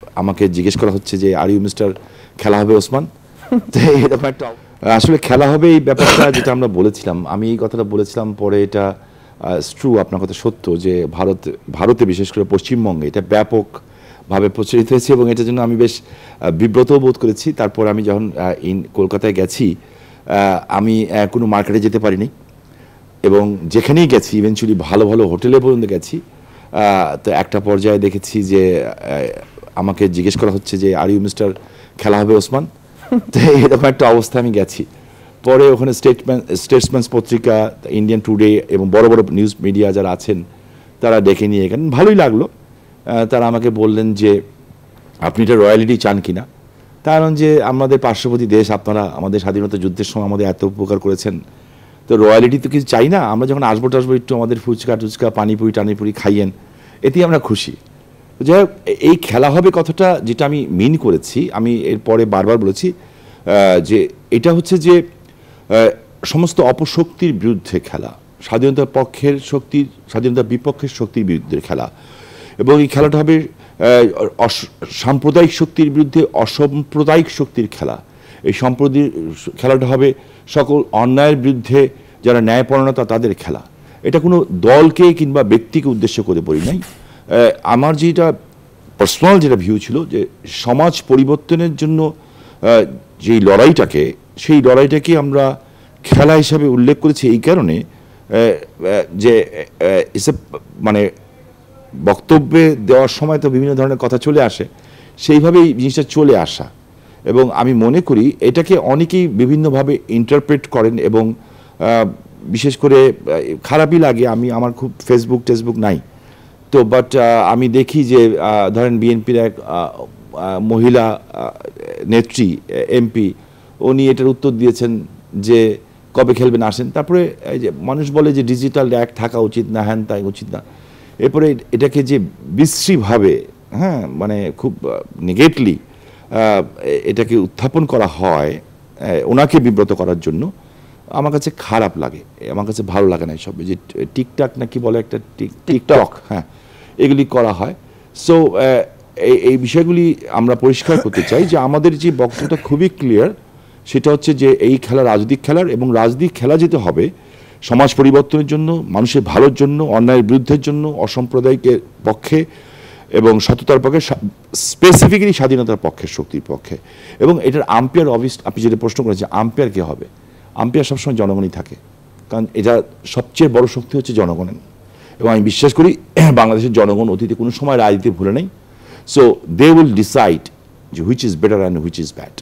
আমাকে জিজ্ঞেস করা হচ্ছে যে আর ইউ মিস্টার খেলা হবে ওসমান। তো এরকম একটা আসলে খেলা হবে এই ব্যাপারটা যেটা আমরা বলেছিলাম, আমি এই কথাটা বলেছিলাম, পরে এটা ট্রু, আপনার কথা সত্য যে ভারতে বিশেষ করে পশ্চিমবঙ্গে এটা ব্যাপকভাবে প্রচলিত হয়েছে এবং এটার জন্য আমি বেশ বিব্রত বোধ করেছি। তারপর আমি যখন কলকাতায় গেছি, আমি কোনো মার্কেটে যেতে পারিনি এবং যেখানেই গেছি ইভেনচুয়ালি ভালো ভালো হোটেলে পর্যন্ত গেছি। তো একটা পর্যায়ে দেখেছি যে আমাকে জিজ্ঞেস করা হচ্ছে যে আর ইউ মিস্টার খেলা হবে ওসমান। তো এরকম একটা অবস্থা আমি গেছি। পরে ওখানে স্টেটসম্যানস পত্রিকা, ইন্ডিয়ান টুডে এবং বড় বড় নিউজ মিডিয়া যারা আছেন তারা ডেকে নিয়ে গেলেন, ভালোই লাগলো। তারা আমাকে বললেন যে আপনি এটা রয়্যালিটি চান কিনা। কারণ যে আমাদের পার্শ্ববর্তী দেশ, আপনারা আমাদের স্বাধীনতা যুদ্ধের সময় আমাদের এত উপকার করেছেন, তো রয়্যালিটি তো কিছু চাই না, আমরা যখন আসবো টাসবো একটু আমাদের ফুচকা টুচকা পানিপুরি টানিপুরি খাইয়েন, এতেই আমরা খুশি। যাই হোক, এই খেলা হবে কথাটা যেটা আমি মিন করেছি, আমি এরপরে বারবার বলেছি যে এটা হচ্ছে যে সমস্ত অপশক্তির বিরুদ্ধে খেলা, স্বাধীনতার পক্ষের শক্তির, স্বাধীনতার বিপক্ষের শক্তির বিরুদ্ধে খেলা। এবং এই খেলাটা হবে সাম্প্রদায়িক শক্তির বিরুদ্ধে অসাম্প্রদায়িক শক্তির খেলা। এই খেলাটা হবে সকল অন্যায়ের বিরুদ্ধে যারা ন্যায়পরায়ণতা তাদের খেলা। এটা কোনো দলকে কিংবা ব্যক্তিকে উদ্দেশ্য করে বলি নাই। আমার যেটা পার্সোনাল যেটা ভিউ ছিল যে সমাজ পরিবর্তনের জন্য যেই লড়াইটাকে, সেই লড়াইটাকে আমরা খেলা হিসাবে উল্লেখ করেছি এই কারণে যে মানে বক্তব্যে দেওয়ার সময় তো বিভিন্ন ধরনের কথা চলে আসে, সেইভাবেই জিনিসটা চলে আসা। এবং আমি মনে করি এটাকে অনেকেই বিভিন্নভাবে ইন্টারপ্রেট করেন এবং বিশেষ করে খারাপই লাগে। আমার খুব টেসবুক নাই তো, বাট আমি দেখি যে ধরেন বিএনপির এক মহিলা নেত্রী এমপি, উনি এটার উত্তর দিয়েছেন যে কবে খেলবেন আসেন। তারপরে এই যে মানুষ বলে যে ডিজিটাল অ্যাক্ট থাকা উচিত না, হ্যান তাই উচিত না। এরপরে এটাকে যে বিশ্রীভাবে, হ্যাঁ, মানে খুব নেগেটলি এটাকে উত্থাপন করা হয় ওনাকে বিব্রত করার জন্য, আমার কাছে খারাপ লাগে, আমার কাছে ভালো লাগে না এইসব। যে টিকটক না কি বলে একটা টিকটক, হ্যাঁ, এগুলি করা হয়। সো এই বিষয়গুলি আমরা পরিষ্কার করতে চাই যে আমাদের যে বক্তব্যটা খুবই ক্লিয়ার, সেটা হচ্ছে যে এই খেলা রাজনৈতিক খেলার, এবং রাজনৈতিক খেলা যেতে হবে সমাজ পরিবর্তনের জন্য, মানুষের ভালোর জন্য, অন্যায়ের বিরুদ্ধের জন্য, অসাম্প্রদায়িকের পক্ষে এবং সততার পক্ষে, স্পেসিফিক্যালি স্বাধীনতার পক্ষের শক্তির পক্ষে। এবং এটার আম্পায়ার আপনি যেটা প্রশ্ন করেছেন আম্পায়ার কে হবে, আম্পায়ার সবসময় জনগণই থাকে, কারণ এটা সবচেয়ে বড় শক্তি হচ্ছে জনগণের। এবং আমি বিশ্বাস করি বাংলাদেশের জনগণ অতীতে কোনো সময় রাজনীতি ভুলে নেই। সো দে উইল ডিসাইড যে which is better and which is bad.